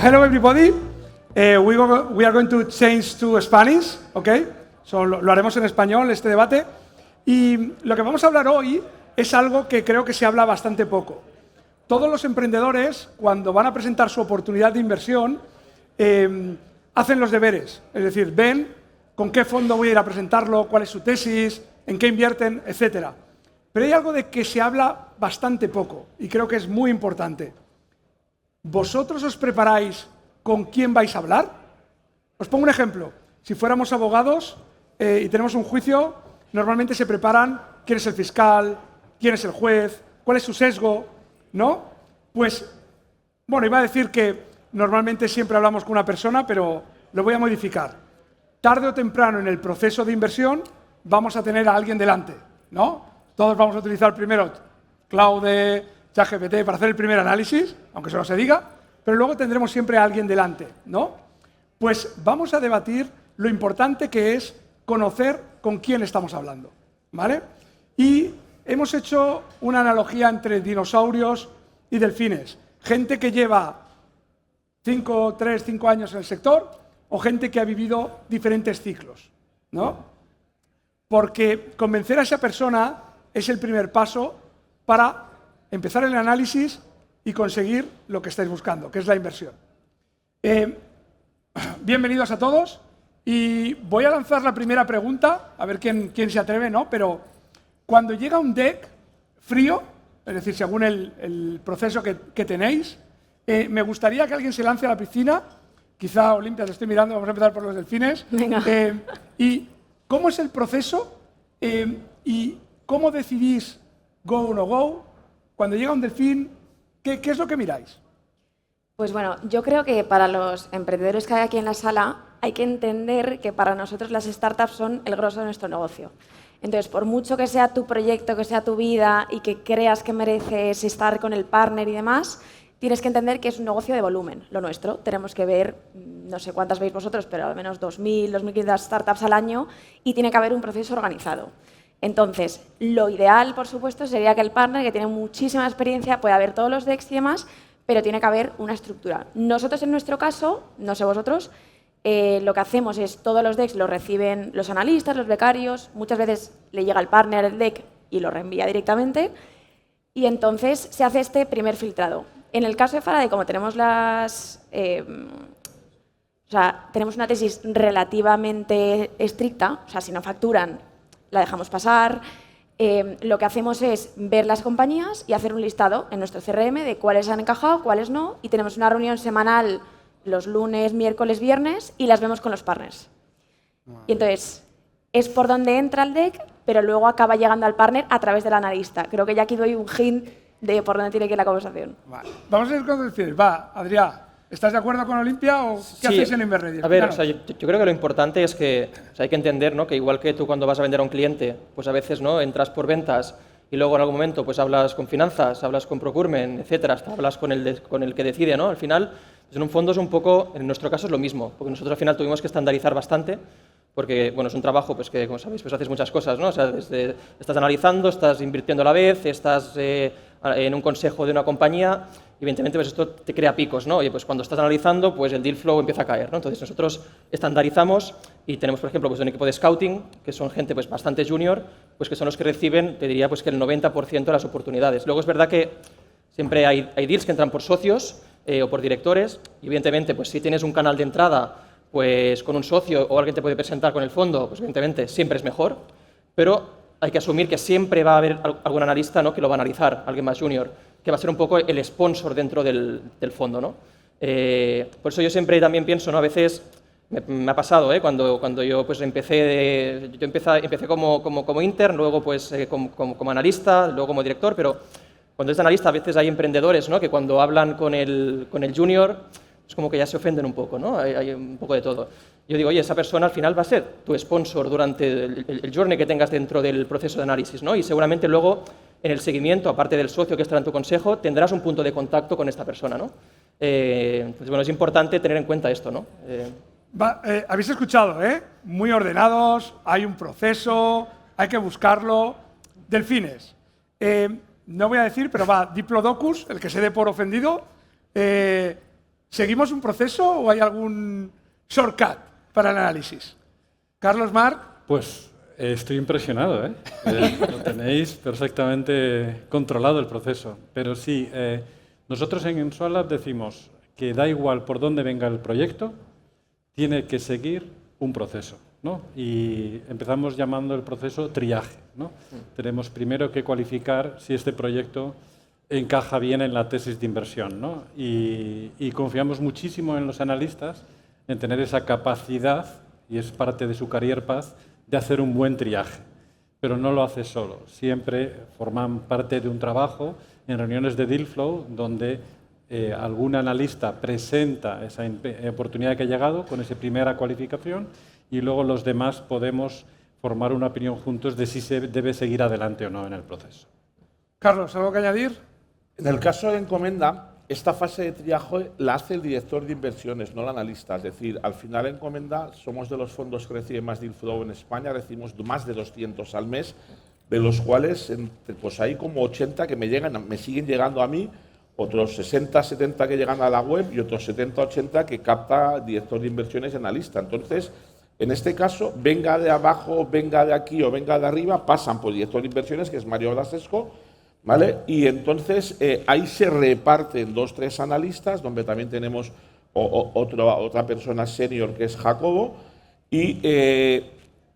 hello everybody. We are going to change to Spanish, okay? So, lo haremos en español, este debate. Y lo que vamos a hablar hoy es algo que creo que se habla bastante poco. Todos los emprendedores, cuando van a presentar su oportunidad de inversión, hacen los deberes. Es decir, ven con qué fondo voy a ir a presentarlo, cuál es su tesis, en qué invierten, etc. Pero hay algo de que se habla bastante poco y creo que es muy importante. ¿Vosotros os preparáis con quién vais a hablar? Os pongo un ejemplo. Si fuéramos abogados y tenemos un juicio, normalmente se preparan quién es el fiscal, quién es el juez, cuál es su sesgo, ¿no? Pues, bueno, iba a decir que normalmente siempre hablamos con una persona, pero lo voy a modificar. Tarde o temprano en el proceso de inversión vamos a tener a alguien delante, ¿no? Todos vamos a utilizar primero Claude, ChatGPT para hacer el primer análisis, aunque eso no se diga, pero luego tendremos siempre a alguien delante, ¿no? Pues vamos a debatir lo importante que es conocer con quién estamos hablando, ¿vale? Y hemos hecho una analogía entre dinosaurios y delfines. Gente que lleva 5 años en el sector o gente que ha vivido diferentes ciclos, ¿no? Porque convencer a esa persona es el primer paso para empezar el análisis y conseguir lo que estáis buscando, que es la inversión. Bienvenidos a todos y voy a lanzar la primera pregunta, a ver quién se atreve, ¿no? Pero cuando llega un deck frío, es decir, según el proceso que tenéis, me gustaría que alguien se lance a la piscina, quizá Olimpia, te estoy mirando, vamos a empezar por los delfines. Venga. ¿Y cómo es el proceso y cómo decidís go o no go? Cuando llega un delfín, ¿qué es lo que miráis? Pues bueno, yo creo que para los emprendedores que hay aquí en la sala hay que entender que para nosotros las startups son el grosso de nuestro negocio. Entonces, por mucho que sea tu proyecto, que sea tu vida y que creas que mereces estar con el partner y demás, tienes que entender que es un negocio de volumen, lo nuestro. Tenemos que ver, no sé cuántas veis vosotros, pero al menos 2.000, 2.500 startups al año y tiene que haber un proceso organizado. Entonces, lo ideal, por supuesto, sería que el partner, que tiene muchísima experiencia, pueda ver todos los decks y demás, pero tiene que haber una estructura. Nosotros, en nuestro caso, no sé vosotros, lo que hacemos es todos los decks los reciben los analistas, los becarios, muchas veces le llega al partner el deck y lo reenvía directamente, y entonces se hace este primer filtrado. En el caso de Faraday, como tenemos tenemos una tesis relativamente estricta, o sea, si no facturan, la dejamos pasar. Lo que hacemos es ver las compañías y hacer un listado en nuestro CRM de cuáles han encajado, cuáles no, y tenemos una reunión semanal los lunes, miércoles, viernes y las vemos con los partners. Y entonces, es por donde entra el deck, pero luego acaba llegando al partner a través del analista. Creo que ya aquí doy un hint de por dónde tiene que ir la conversación. Vale. Vamos a ir con delfines. Va, Adrià, ¿estás de acuerdo con Olimpia o qué hacéis en Inverready? A ver, o sea, yo creo que lo importante es que hay que entender, ¿no?, que igual que tú cuando vas a vender a un cliente, pues a veces, ¿no?, entras por ventas y luego en algún momento pues hablas con finanzas, hablas con procurement, etcétera, hasta hablas con el que decide, ¿no? Al final, pues en un fondo es un poco, en nuestro caso es lo mismo, porque nosotros al final tuvimos que estandarizar bastante, porque bueno, es un trabajo pues que, como sabéis, pues haces muchas cosas, ¿no? O sea, estás analizando, estás invirtiendo a la vez, estás en un consejo de una compañía, y evidentemente pues esto te crea picos, ¿no? Oye, pues cuando estás analizando, pues el deal flow empieza a caer, ¿no? Entonces nosotros estandarizamos y tenemos, por ejemplo, pues un equipo de scouting, que son gente pues bastante junior, pues que son los que reciben, te diría, pues que el 90% de las oportunidades. Luego es verdad que siempre hay deals que entran por socios o por directores, y evidentemente pues si tienes un canal de entrada pues con un socio o alguien te puede presentar con el fondo, pues evidentemente siempre es mejor, pero hay que asumir que siempre va a haber algún analista, ¿no?, que lo va a analizar, alguien más junior, que va a ser un poco el sponsor dentro del fondo, ¿no? Por eso yo siempre también pienso, ¿no?, a veces me ha pasado, cuando yo pues empecé como intern, luego pues como analista, luego como director, pero cuando es analista a veces hay emprendedores, ¿no?, que cuando hablan con el junior es como que ya se ofenden un poco, ¿no? Hay un poco de todo. Yo digo, oye, esa persona al final va a ser tu sponsor durante el journey que tengas dentro del proceso de análisis, ¿no? Y seguramente luego en el seguimiento, aparte del socio que estará en tu consejo, tendrás un punto de contacto con esta persona, ¿no? Entonces, bueno, es importante tener en cuenta esto, ¿no? Habéis escuchado, ¿eh? Muy ordenados, hay un proceso, hay que buscarlo. Delfines. No voy a decir, pero va, Diplodocus, el que se dé por ofendido. ¿Seguimos un proceso o hay algún shortcut para el análisis? Carlos, Marc. Pues estoy impresionado, ¿eh? Lo tenéis perfectamente controlado el proceso. Pero sí, nosotros en SWOT decimos que da igual por dónde venga el proyecto, tiene que seguir un proceso, ¿no? Y empezamos llamando el proceso triaje, ¿no? Tenemos primero que cualificar si este proyecto encaja bien en la tesis de inversión, ¿no? Y confiamos muchísimo en los analistas en tener esa capacidad, y es parte de su career path, de hacer un buen triaje. Pero no lo hace solo, siempre forman parte de un trabajo en reuniones de deal flow donde algún analista presenta esa oportunidad que ha llegado con esa primera cualificación y luego los demás podemos formar una opinión juntos de si se debe seguir adelante o no en el proceso. Carlos, ¿algo que añadir? En el caso de Encomenda, esta fase de triaje la hace el director de inversiones, no el analista. Es decir, al final Encomenda somos de los fondos que reciben más deal flow en España, recibimos más de 200 al mes, de los cuales pues hay como 80 que me siguen llegando a mí, otros 60, 70 que llegan a la web y otros 70, 80 que capta director de inversiones y analista. Entonces, en este caso, venga de abajo, venga de aquí o venga de arriba, pasan por director de inversiones, que es Mario Blasesco, ¿vale? Y entonces ahí se reparten 2, 3 analistas, donde también tenemos otra persona senior que es Jacobo, y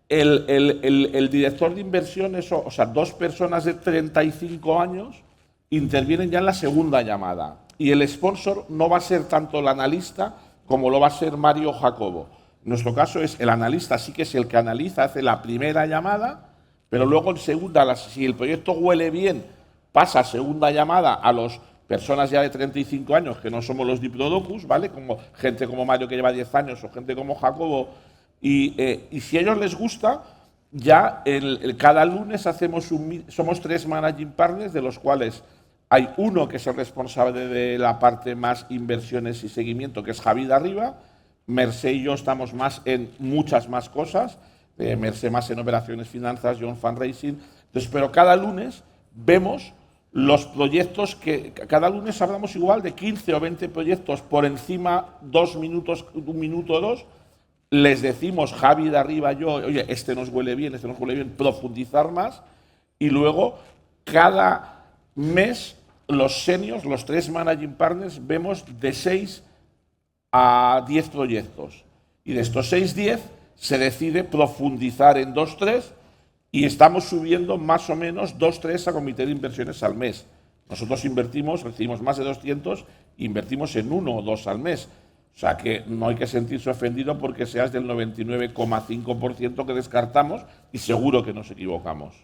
el director de inversiones, o sea, 2 personas de 35 años, intervienen ya en la segunda llamada. Y el sponsor no va a ser tanto el analista como lo va a ser Mario Jacobo. En nuestro caso es el analista, sí que es el que analiza, hace la primera llamada, pero luego en segunda, si el proyecto huele bien, pasa a segunda llamada a las personas ya de 35 años, que no somos los diplodocus, ¿vale? Como gente como Mario que lleva 10 años o gente como Jacobo. Y si a ellos les gusta, ya cada lunes somos 3 managing partners, de los cuales hay uno que es el responsable de la parte más inversiones y seguimiento, que es Javi de arriba. Mercé y yo estamos más en muchas más cosas. Mercé más en operaciones, finanzas, yo en fundraising. Entonces, pero cada lunes vemos los proyectos que cada lunes hablamos igual de 15 o 20 proyectos por encima 2 minutos, 1 minuto o 2. Les decimos, Javi de arriba, yo, oye, este nos huele bien, este nos huele bien, profundizar más. Y luego, cada mes, los seniors, los 3 managing partners, vemos de 6 a 10 proyectos. Y de estos 6, 10, se decide profundizar en 2, 3 y estamos subiendo más o menos 2, 3 a comité de inversiones al mes. Nosotros recibimos más de 200, invertimos en 1 o 2 al mes. O sea que no hay que sentirse ofendido porque seas del 99,5% que descartamos y seguro que nos equivocamos.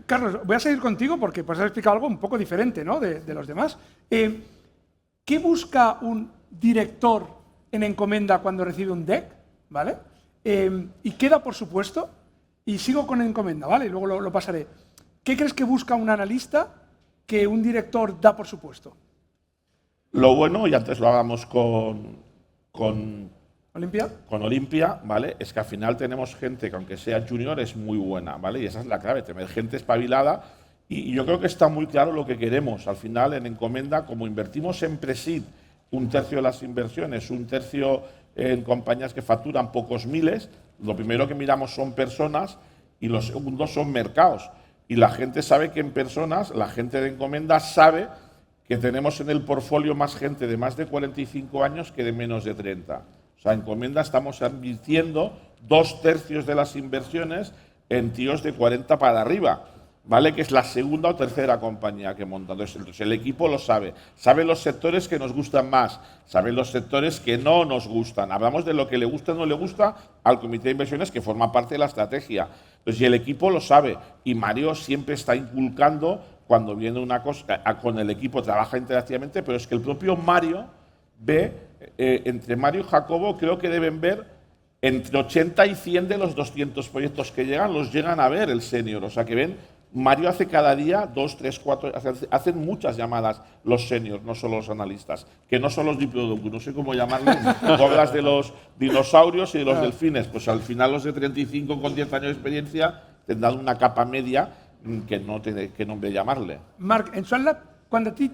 Carlos, voy a seguir contigo porque pues has explicado algo un poco diferente, ¿no? de los demás. ¿Qué busca un director en Encomenda cuando recibe un deck? ¿Vale? Y queda por supuesto, y sigo con Encomenda, ¿vale? Y luego lo pasaré. ¿Qué crees que busca un analista que un director da por supuesto? Lo bueno, y antes lo hagamos con Olimpia, ¿vale? Es que al final tenemos gente que aunque sea junior es muy buena, ¿vale? Y esa es la clave, tener gente espabilada. Y yo creo que está muy claro lo que queremos. Al final, en Encomenda, como invertimos en Presid, 1/3 de las inversiones, 1/3 en compañías que facturan pocos miles, lo primero que miramos son personas y lo segundo son mercados. Y la gente sabe que en personas, la gente de Encomenda sabe que tenemos en el portfolio más gente de más de 45 años que de menos de 30. O sea, en Encomenda estamos invirtiendo 2/3 de las inversiones en tíos de 40 para arriba, ¿vale? Que es la segunda o tercera compañía que monta. Entonces el equipo lo sabe. Sabe los sectores que nos gustan más, sabe los sectores que no nos gustan. Hablamos de lo que le gusta o no le gusta al comité de inversiones, que forma parte de la estrategia. Entonces, y el equipo lo sabe. Y Mario siempre está inculcando, cuando viene una cosa, con el equipo trabaja interactivamente, pero es que el propio Mario ve, entre Mario y Jacobo, creo que deben ver entre 80 y 100 de los 200 proyectos que llegan, los llegan a ver el senior. O sea, que ven, Mario hace cada día 2, 3, 4, hacen muchas llamadas los seniors, no solo los analistas, que no son los diplodocus, no sé cómo llamarlos. Tú hablas de los dinosaurios y de los delfines, pues al final los de 35 con 10 años de experiencia tendrán una capa media que no tiene qué nombre llamarle. Marc, en SWOT Lab, cuando a ti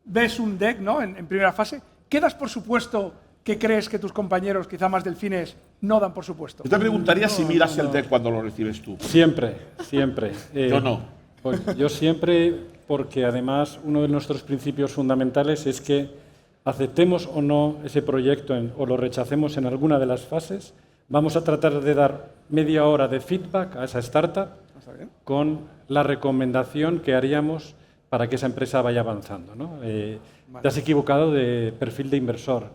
ves un deck, ¿no? en primera fase, ¿qué das por supuesto que crees que tus compañeros, quizá más delfines, no dan por supuesto? Yo te preguntaría si miras el deck cuando lo recibes tú. Siempre, siempre. Yo no. Pues yo siempre, porque además uno de nuestros principios fundamentales es que aceptemos o no ese proyecto o lo rechacemos en alguna de las fases, vamos a tratar de dar media hora de feedback a esa startup con la recomendación que haríamos para que esa empresa vaya avanzando, ¿no? Te has equivocado de perfil de inversor,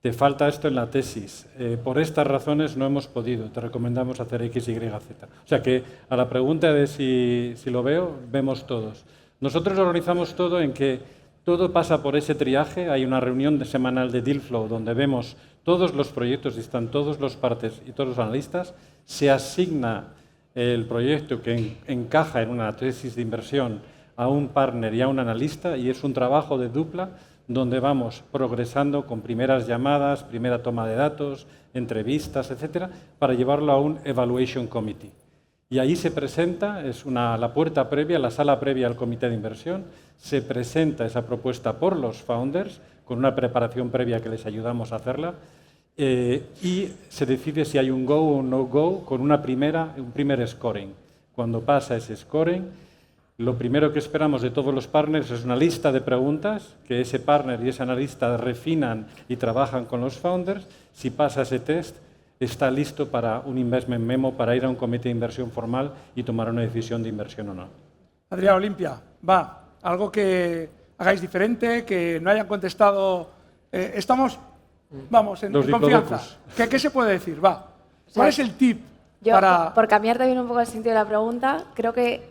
te falta esto en la tesis, por estas razones no hemos podido, te recomendamos hacer X, Y, Z. O sea que a la pregunta de si lo veo, vemos todos. Nosotros organizamos todo en que todo pasa por ese triaje, hay una reunión semanal de Deal Flow donde vemos todos los proyectos y están todos los partes y todos los analistas, se asigna el proyecto que encaja en una tesis de inversión a un partner y a un analista y es un trabajo de dupla donde vamos progresando con primeras llamadas, primera toma de datos, entrevistas, etcétera, para llevarlo a un Evaluation Committee. Y ahí se presenta, es la puerta previa, la sala previa al comité de inversión, se presenta esa propuesta por los founders, con una preparación previa que les ayudamos a hacerla, y se decide si hay un go o un no go con un primer scoring. Cuando pasa ese scoring, lo primero que esperamos de todos los partners es una lista de preguntas que ese partner y ese analista refinan y trabajan con los founders. Si pasa ese test, está listo para un investment memo, para ir a un comité de inversión formal y tomar una decisión de inversión o no. Adrián Olimpia, algo que hagáis diferente, que no hayan contestado. Estamos, en confianza. ¿Qué se puede decir? ¿Cuál es el tip para...? Por cambiar también un poco el sentido de la pregunta, creo que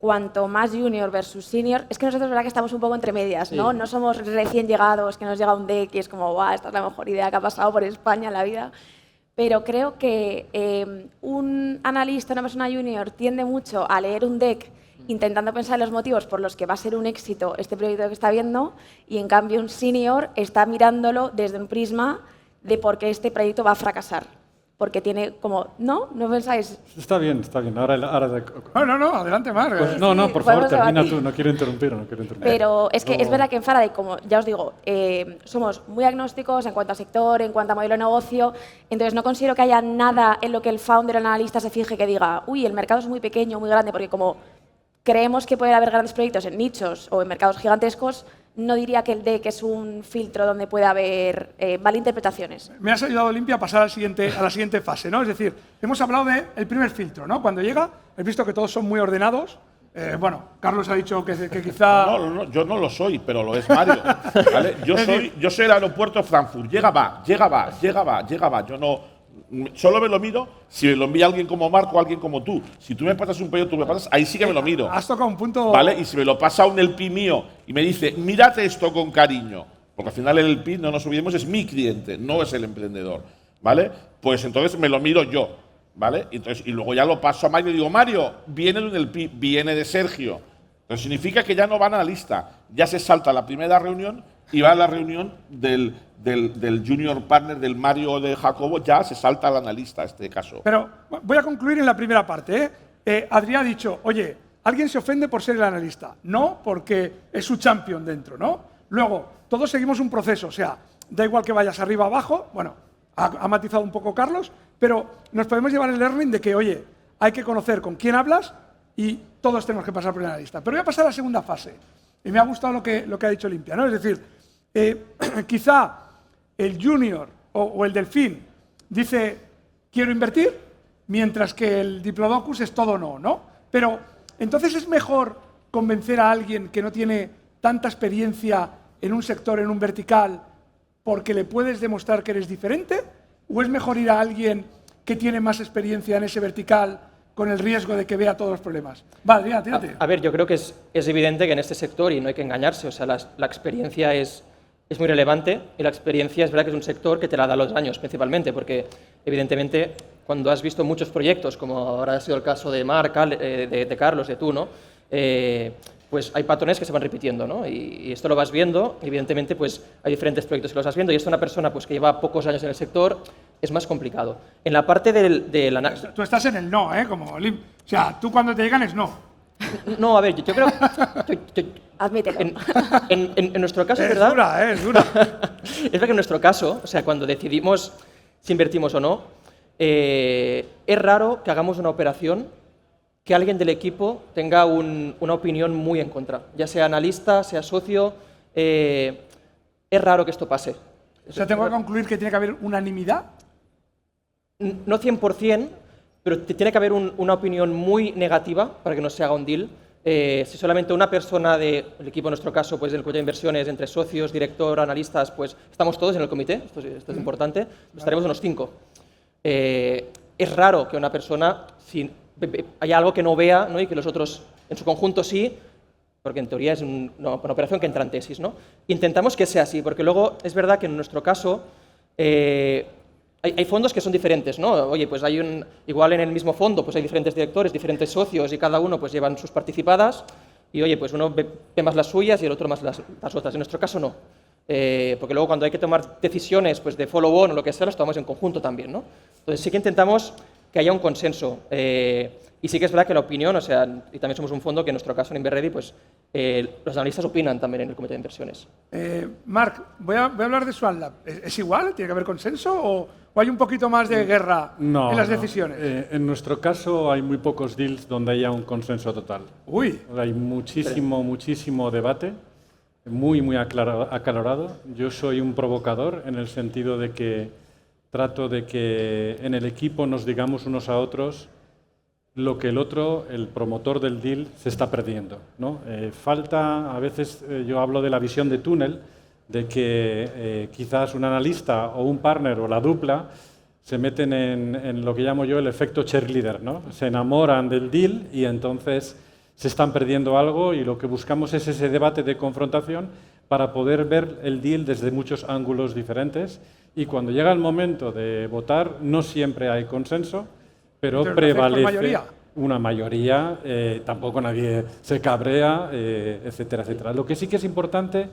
cuanto más junior versus senior, es que nosotros es verdad que estamos un poco entre medias, ¿no? Sí. No somos recién llegados, que nos llega un deck y es como, ¡guau! Esta es la mejor idea que ha pasado por España en la vida. Pero creo que un analista, una persona junior, tiende mucho a leer un deck intentando pensar en los motivos por los que va a ser un éxito este proyecto que está viendo y, en cambio, un senior está mirándolo desde un prisma de por qué este proyecto va a fracasar. Porque tiene como, ¿no pensáis? Está bien. Ahora No, adelante, Mar. Pues, no, por favor, termina tú. No quiero interrumpir. Pero es que es verdad que en Faraday, como ya os digo, somos muy agnósticos en cuanto a sector, en cuanto a modelo de negocio. Entonces, no considero que haya nada en lo que el founder o el analista se fije que diga, uy, el mercado es muy pequeño, muy grande, porque como creemos que puede haber grandes proyectos en nichos o en mercados gigantescos, no diría que el deck es un filtro donde puede haber malinterpretaciones. Me has ayudado, Olimpia, a pasar a la siguiente fase, ¿no? Es decir, hemos hablado del primer filtro, ¿no? Cuando llega, he visto que todos son muy ordenados. Carlos ha dicho que quizá... No, yo no lo soy, pero lo es Mario. ¿Vale? Yo soy el aeropuerto de Frankfurt. Llega, va. Yo no... Solo me lo miro si me lo envía alguien como Marco o alguien como tú. Si tú me pasas un pedido, tú me pasas, ahí sí que me lo miro. Has tocado un punto... ¿Vale? Y si me lo pasa un LP mío y me dice, mírate esto con cariño, porque al final el LP, no nos olvidemos, es mi cliente, no es el emprendedor, ¿vale? Pues entonces me lo miro yo, ¿vale? Y luego ya lo paso a Mario y digo, Mario, viene de un LP, viene de Sergio. Entonces significa que ya no van a la lista, ya se salta la primera reunión y va a la reunión del junior partner del Mario o de Jacobo, ya se salta al analista en este caso. Pero voy a concluir en la primera parte. Adrián ha dicho, oye, alguien se ofende por ser el analista. No, porque es su champion dentro, ¿no? Luego, todos seguimos un proceso, o sea, da igual que vayas arriba o abajo, bueno, ha matizado un poco Carlos, pero nos podemos llevar el learning de que, oye, hay que conocer con quién hablas y todos tenemos que pasar por el analista. Pero voy a pasar a la segunda fase. Y me ha gustado lo que ha dicho Olimpia, ¿no? Es decir, quizá el junior o el delfín dice, quiero invertir, mientras que el diplodocus es todo no. Pero, entonces, ¿es mejor convencer a alguien que no tiene tanta experiencia en un sector, en un vertical, porque le puedes demostrar que eres diferente? ¿O es mejor ir a alguien que tiene más experiencia en ese vertical con el riesgo de que vea todos los problemas? Adrián, tírate. A ver, yo creo que es evidente que en este sector, y no hay que engañarse, o sea, la experiencia es muy relevante y la experiencia es verdad que es un sector que te la da los años principalmente, porque evidentemente cuando has visto muchos proyectos, como ahora ha sido el caso de Marc, de Carlos, de tú, ¿no? Pues hay patrones que se van repitiendo, ¿no? Y esto lo vas viendo, evidentemente pues hay diferentes proyectos que los vas viendo y esto una persona pues, que lleva pocos años en el sector es más complicado. En la parte del análisis... Tú estás en el no, ¿eh? O sea, tú cuando te llegan es no. No, a ver, yo creo... Admítelo. En nuestro caso, Es ¿verdad? dura, es dura. Es verdad que en nuestro caso, o sea, cuando decidimos si invertimos o no, es raro que hagamos una operación que alguien del equipo tenga una opinión muy en contra, ya sea analista, sea socio, es raro que esto pase. O sea, tengo que concluir que tiene que haber unanimidad. No 100%, pero tiene que haber una opinión muy negativa para que no se haga un deal. Si solamente una persona del equipo, en nuestro caso, pues del comité de inversiones, entre socios, director, analistas, pues estamos todos en el comité, esto es importante, estaremos unos 5. Es raro que una persona, si haya algo que no vea, ¿no? Y que los otros en su conjunto sí, porque en teoría es una operación que entra en tesis, ¿no? Intentamos que sea así, porque luego es verdad que en nuestro caso hay fondos que son diferentes, ¿no? Oye, pues igual en el mismo fondo pues hay diferentes directores, diferentes socios y cada uno pues llevan sus participadas y oye, pues uno ve más las suyas y el otro más las otras. En nuestro caso no, porque luego cuando hay que tomar decisiones pues de follow-on o lo que sea, las tomamos en conjunto también, ¿no? Entonces sí que intentamos que haya un consenso y sí que es verdad que la opinión, o sea, y también somos un fondo que en nuestro caso en Inverready pues los analistas opinan también en el comité de inversiones. Marc, voy a hablar de SwanLab. ¿Es igual? ¿Tiene que haber consenso o hay un poquito más de guerra en las decisiones? En nuestro caso hay muy pocos deals donde haya un consenso total. Uy. Hay muchísimo debate, muy acalorado. Yo soy un provocador en el sentido de que trato de que en el equipo nos digamos unos a otros lo que el otro, el promotor del deal, se está perdiendo, ¿no? Falta, a veces yo hablo de la visión de túnel, de que quizás un analista o un partner o la dupla se meten en lo que llamo yo el efecto cheerleader, ¿no? Se enamoran del deal y entonces se están perdiendo algo y lo que buscamos es ese debate de confrontación para poder ver el deal desde muchos ángulos diferentes y cuando llega el momento de votar no siempre hay consenso, pero prevalece una mayoría, tampoco nadie se cabrea, etcétera, etcétera. Lo que sí que es importante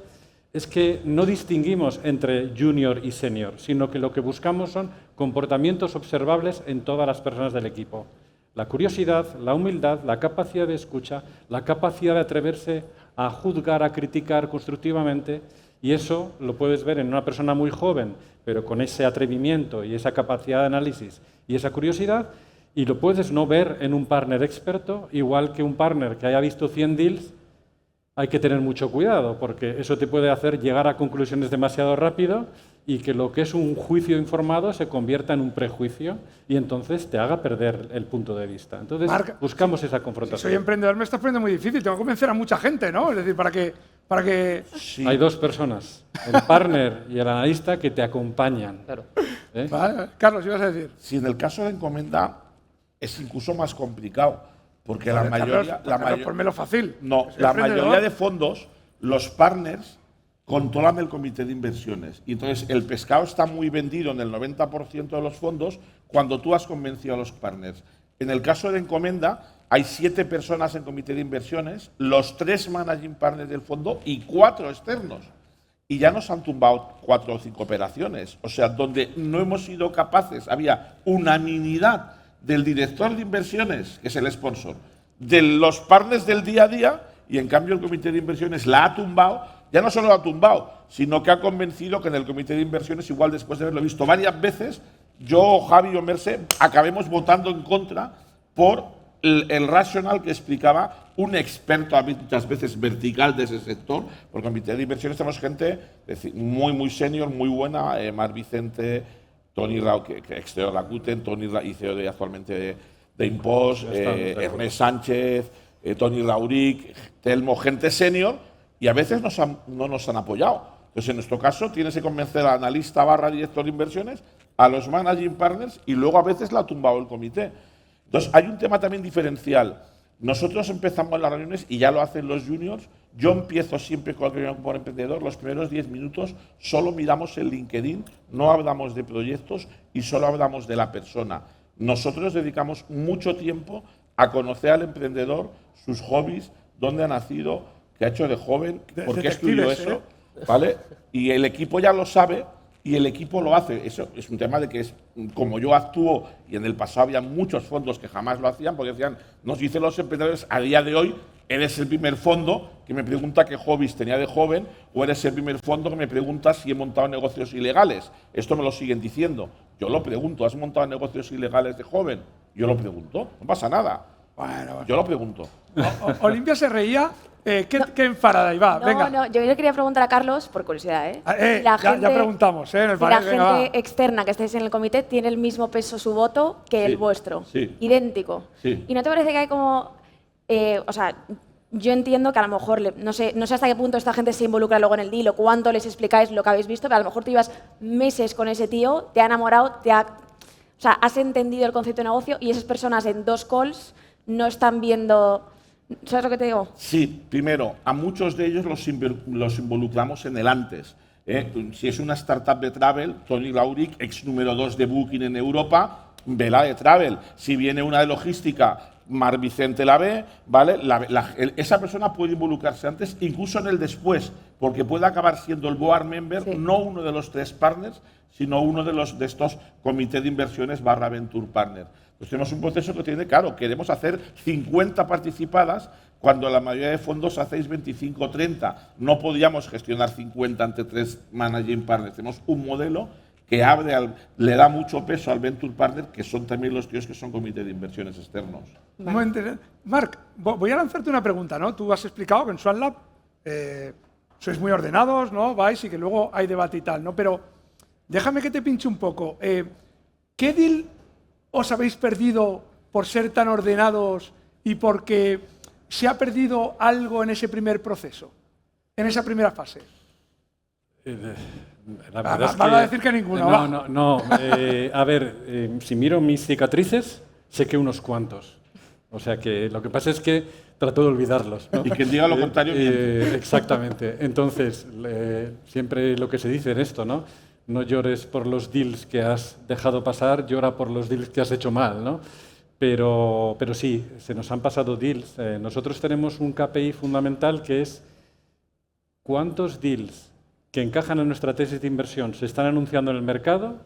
es que no distinguimos entre junior y senior, sino que lo que buscamos son comportamientos observables en todas las personas del equipo. La curiosidad, la humildad, la capacidad de escucha, la capacidad de atreverse a juzgar, a criticar constructivamente, y eso lo puedes ver en una persona muy joven, pero con ese atrevimiento y esa capacidad de análisis y esa curiosidad, y lo puedes no ver en un partner experto, igual que un partner que haya visto 100 deals, hay que tener mucho cuidado, porque eso te puede hacer llegar a conclusiones demasiado rápido y que lo que es un juicio informado se convierta en un prejuicio y entonces te haga perder el punto de vista. Entonces, Marc, buscamos esa confrontación. Si soy emprendedor me está poniendo muy difícil, tengo que convencer a mucha gente, ¿no? Es decir, para que... Sí. Hay dos personas, el partner y el analista, que te acompañan. Claro. Vale. Carlos, ibas a decir. Si en el caso de Encomenda es incluso más complicado, porque la mayoría... Carlos, ponmelo fácil. No, Soy la emprendedor. mayoría de fondos, los partners controlan el comité de inversiones. Y entonces el pescado está muy vendido en el 90% de los fondos cuando tú has convencido a los partners. En el caso de Encomenda, hay 7 personas en comité de inversiones, los 3 managing partners del fondo y 4 externos. Y ya nos han tumbado 4 o 5 operaciones. O sea, donde no hemos sido capaces, había unanimidad del director de inversiones, que es el sponsor, de los partners del día a día, y en cambio el comité de inversiones la ha tumbado. Ya no solo la ha tumbado, sino que ha convencido que en el comité de inversiones, igual después de haberlo visto varias veces, yo, Javi o Merce, acabemos votando en contra por el racional que explicaba un experto, muchas veces vertical de ese sector. Por el comité de inversiones tenemos gente muy senior, muy buena, Mar Vicente, Tony Rao, que ex-CEO de Rakuten, Tony Rao, y CEO actualmente de Impost, Ernest Sánchez, Tony Rauric, Telmo, gente senior, y a veces no nos han apoyado. Entonces, en nuestro caso, tienes que convencer al analista / director de inversiones, a los managing partners, y luego a veces la ha tumbado el comité. Entonces, hay un tema también diferencial. Nosotros empezamos las reuniones, y ya lo hacen los juniors. Yo empiezo siempre con la reunión por emprendedor, los primeros 10 minutos solo miramos el LinkedIn, no hablamos de proyectos y solo hablamos de la persona. Nosotros dedicamos mucho tiempo a conocer al emprendedor, sus hobbies, dónde ha nacido, qué ha hecho de joven, por qué estudió eso, ¿vale? Y el equipo ya lo sabe, y el equipo lo hace. Eso es un tema de que es como yo actúo, y en el pasado había muchos fondos que jamás lo hacían, porque decían, nos dicen los emprendedores, a día de hoy eres el primer fondo que me pregunta qué hobbies tenía de joven, o eres el primer fondo que me pregunta si he montado negocios ilegales. Esto me lo siguen diciendo. Yo lo pregunto, ¿has montado negocios ilegales de joven? Yo lo pregunto, no pasa nada. Bueno, Yo lo pregunto. Olimpia se reía. ¿Qué enfadada ahí va? No, Venga. no, yo le quería preguntar a Carlos, por curiosidad, ¿eh? Ya preguntamos, en el Si la panel, venga, va. gente externa que estáis en el comité tiene el mismo peso su voto que Sí, el vuestro. sí. Idéntico. Sí. ¿Y no te parece que hay como... o sea, yo entiendo que a lo mejor, no sé hasta qué punto esta gente se involucra luego en el deal o cuánto les explicáis lo que habéis visto, pero a lo mejor tú llevas meses con ese tío, te ha enamorado, o sea, has entendido el concepto de negocio y esas personas en 2 calls no están viendo... ¿Sabes lo que te digo? Sí, primero, a muchos de ellos los involucramos en el antes. Si es una startup de travel, Tony Lauric, ex número 2 de Booking en Europa, ve la de travel. Si viene una de logística, Mar Vicente la ve, ¿vale? Esa persona puede involucrarse antes, incluso en el después, porque puede acabar siendo el board member, Sí. no uno de los 3 partners, sino uno de estos comités de inversiones / Venture Partner. Pues tenemos un proceso que tiene, claro, queremos hacer 50 participadas cuando la mayoría de fondos hacéis 25 o 30. No podíamos gestionar 50 ante 3 managing partners. Tenemos un modelo que le da mucho peso al Venture Partner, que son también los tíos que son comités de inversiones externos. Muy interesante. Marc, voy a lanzarte una pregunta, ¿no? Tú has explicado que en SwanLab sois muy ordenados, ¿no? Vais y que luego hay debate y tal, ¿no? Pero déjame que te pinche un poco. ¿Qué deal os habéis perdido por ser tan ordenados y porque se ha perdido algo en ese primer proceso, en esa primera fase? La verdad es Van que, a decir que ninguno, va. No. A ver, si miro mis cicatrices, sé que unos cuantos. O sea que lo que pasa es que trato de olvidarlos, ¿no? Y quien diga lo contrario, miente. Exactamente. Entonces, siempre lo que se dice en esto, ¿no? No llores por los deals que has dejado pasar, llora por los deals que has hecho mal, ¿no? Pero sí, se nos han pasado deals. Nosotros tenemos un KPI fundamental que es cuántos deals que encajan en nuestra tesis de inversión se están anunciando en el mercado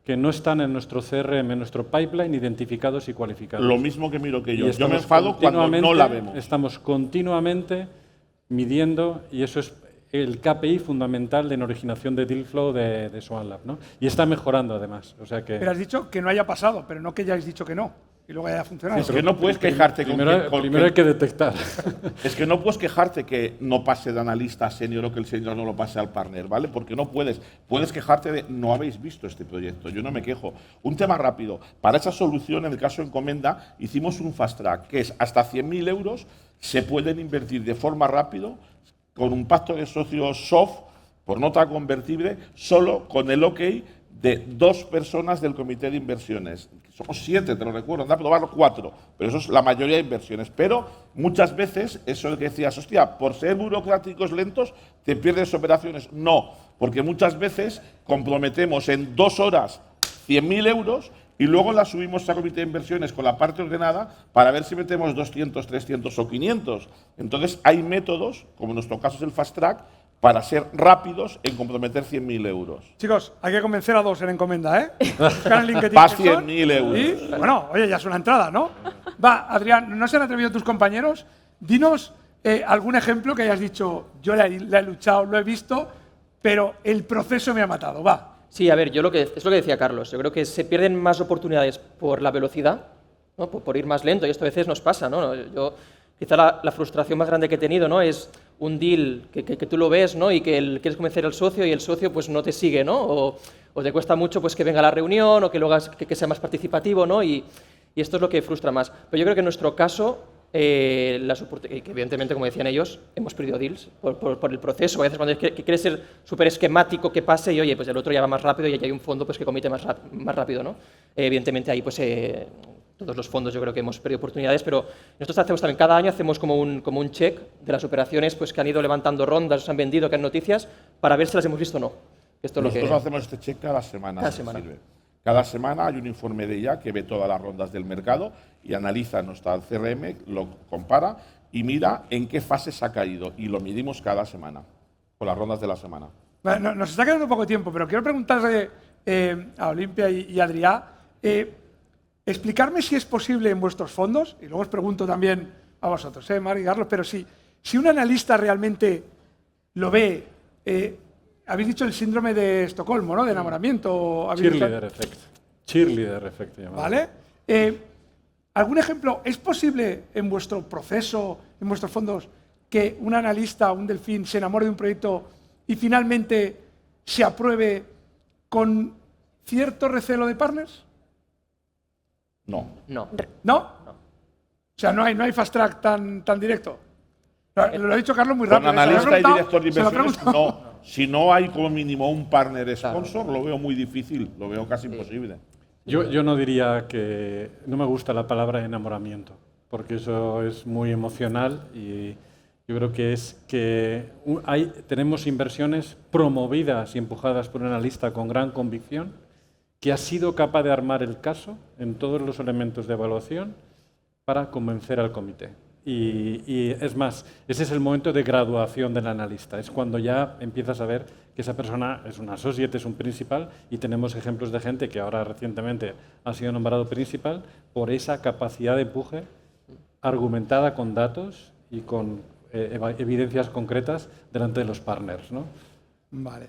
que no están en nuestro CRM, en nuestro pipeline, identificados y cualificados. Lo mismo que miro que yo. Y Yo me estamos enfado cuando no la continuamente- vemos. Estamos continuamente midiendo, y eso es el KPI fundamental en originación de deal flow de SwanLab, ¿no? Y está mejorando además. O sea que Pero has dicho que no haya pasado, pero no que ya hayáis dicho que no, y luego haya funcionado. Es que no puedes quejarte primero hay que detectar. Es que no puedes quejarte que no pase de analista a senior o que el senior no lo pase al partner, ¿vale? Porque no puedes. Puedes quejarte de no habéis visto este proyecto. Yo no me quejo. Un tema rápido. Para esa solución, en el caso de Encomenda, hicimos un fast track, que es hasta 100.000 euros se pueden invertir de forma rápida con un pacto de socios soft por nota convertible, solo con el OK de 2 personas del comité de inversiones. Somos 7, te lo recuerdo, anda a probarlo 4, pero eso es la mayoría de inversiones. Pero muchas veces, eso de que decías, hostia, por ser burocráticos lentos, te pierdes operaciones. No, porque muchas veces comprometemos en 2 horas 100.000 euros y luego la subimos a comité de inversiones con la parte ordenada para ver si metemos 200, 300 o 500. Entonces, hay métodos, como en nuestro caso es el fast track, para ser rápidos en comprometer 100.000 euros. Chicos, hay que convencer a 2 en Encomenda, ¿eh? Buscar el LinkedIn. Pas que son 100.000 euros. Y, bueno, oye, ya es una entrada, ¿no? Va, Adrián, ¿no se han atrevido tus compañeros? Dinos algún ejemplo que hayas dicho, yo la he luchado, lo he visto, pero el proceso me ha matado, va. Sí, a ver, es lo que decía Carlos. Yo creo que se pierden más oportunidades por la velocidad, ¿no? por ir más lento, y esto a veces nos pasa, ¿no? Yo, quizá la frustración más grande que he tenido, ¿no? Es un deal que tú lo ves, ¿no? Y que quieres convencer al socio y el socio pues no te sigue, ¿no? O te cuesta mucho pues que venga a la reunión o que lo hagas que sea más participativo, ¿no? Y esto es lo que frustra más. Pero yo creo que en nuestro caso, que evidentemente, como decían ellos, hemos perdido deals por el proceso. A veces cuando quieres ser súper esquemático que pase y, oye, pues el otro ya va más rápido y aquí hay un fondo pues que comite más rápido, ¿no? Evidentemente ahí pues todos los fondos yo creo que hemos perdido oportunidades, pero nosotros hacemos también, cada año hacemos como un check de las operaciones pues que han ido levantando rondas, se han vendido, que han noticias, para ver si las hemos visto o no. Esto es Nosotros lo que... hacemos este check cada semana. Cada si semana. sirve. Cada semana hay un informe de ella que ve todas las rondas del mercado y analiza nuestra CRM, lo compara y mira en qué fase se ha caído. Y lo medimos cada semana, con las rondas de la semana. Bueno, nos está quedando poco tiempo, pero quiero preguntarle a Olimpia y a Adrià, explicarme si es posible en vuestros fondos, y luego os pregunto también a vosotros, Mar y Carlos, pero si un analista realmente lo ve, habéis dicho el síndrome de Estocolmo, ¿no? De enamoramiento. Cheerleader effect. Cheerleader effect, llamado. ¿Vale? ¿Algún ejemplo? ¿Es posible en vuestro proceso, en vuestros fondos, que un analista, un delfín, se enamore de un proyecto y finalmente se apruebe con cierto recelo de partners? No. No. ¿No? O sea, no hay fast track tan directo. Lo ha dicho Carlos muy rápido. Con analista y director de se lo he inversiones, preguntado. no. Si no hay como mínimo un partner sponsor, lo veo muy difícil, lo veo casi imposible. Yo no diría que... No me gusta la palabra enamoramiento, porque eso es muy emocional y yo creo que es que tenemos inversiones promovidas y empujadas por un analista con gran convicción que ha sido capaz de armar el caso en todos los elementos de evaluación para convencer al comité. Y es más, ese es el momento de graduación del analista, es cuando ya empiezas a ver que esa persona es un associate, es un principal, y tenemos ejemplos de gente que ahora recientemente ha sido nombrado principal por esa capacidad de empuje argumentada con datos y con evidencias concretas delante de los partners, ¿no? Vale.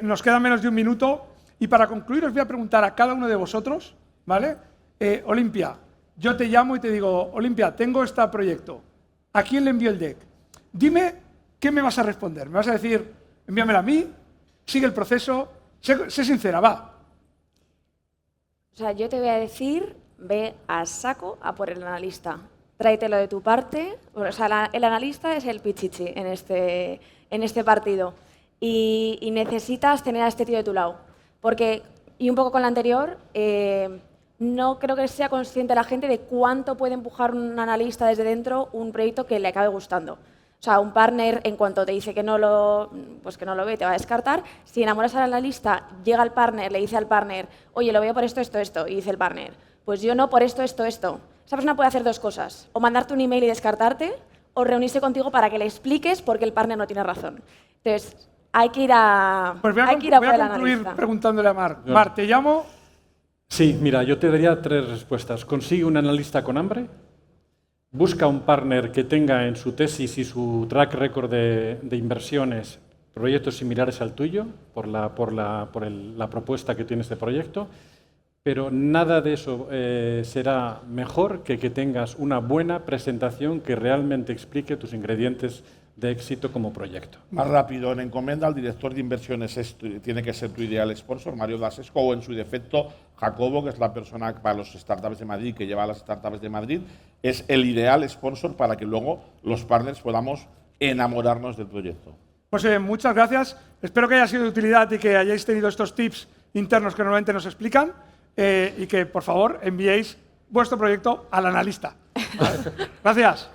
Nos queda menos de un minuto y para concluir os voy a preguntar a cada uno de vosotros, ¿vale? Olimpia, yo te llamo y te digo, Olimpia, tengo este proyecto. ¿A quién le envío el deck? Dime qué me vas a responder. Me vas a decir, envíamelo a mí, sigue el proceso, sé sincera, va. O sea, yo te voy a decir, ve a saco a por el analista. Tráetelo de tu parte. O sea, el analista es el pichichi en este partido. Y necesitas tener a este tío de tu lado. Porque, y un poco con la anterior, no creo que sea consciente la gente de cuánto puede empujar un analista desde dentro un proyecto que le acabe gustando. O sea, un partner, en cuanto te dice que no lo ve, te va a descartar. Si enamoras al analista, llega el partner, le dice al partner, oye, lo veo por esto, y dice el partner, pues yo no por esto. Esa persona puede hacer dos cosas, o mandarte un email y descartarte, o reunirse contigo para que le expliques por qué el partner no tiene razón. Entonces, hay que ir a Pues voy a concluir preguntándole a Mar. Mar, te llamo. Sí, mira, yo te daría 3 respuestas. Consigue un analista con hambre, busca un partner que tenga en su tesis y su track record de inversiones proyectos similares al tuyo por la propuesta que tiene este proyecto, pero nada de eso será mejor que tengas una buena presentación que realmente explique tus ingredientes de éxito como proyecto. Más rápido, en encomienda al director de inversiones tiene que ser tu ideal sponsor, Mario Dasesco, o en su defecto Jacobo, que es la persona para los startups de Madrid, que lleva a las startups de Madrid, es el ideal sponsor para que luego los partners podamos enamorarnos del proyecto. Pues muchas gracias. Espero que haya sido de utilidad y que hayáis tenido estos tips internos que normalmente nos explican y que, por favor, enviéis vuestro proyecto al analista. ¿Vale? Gracias.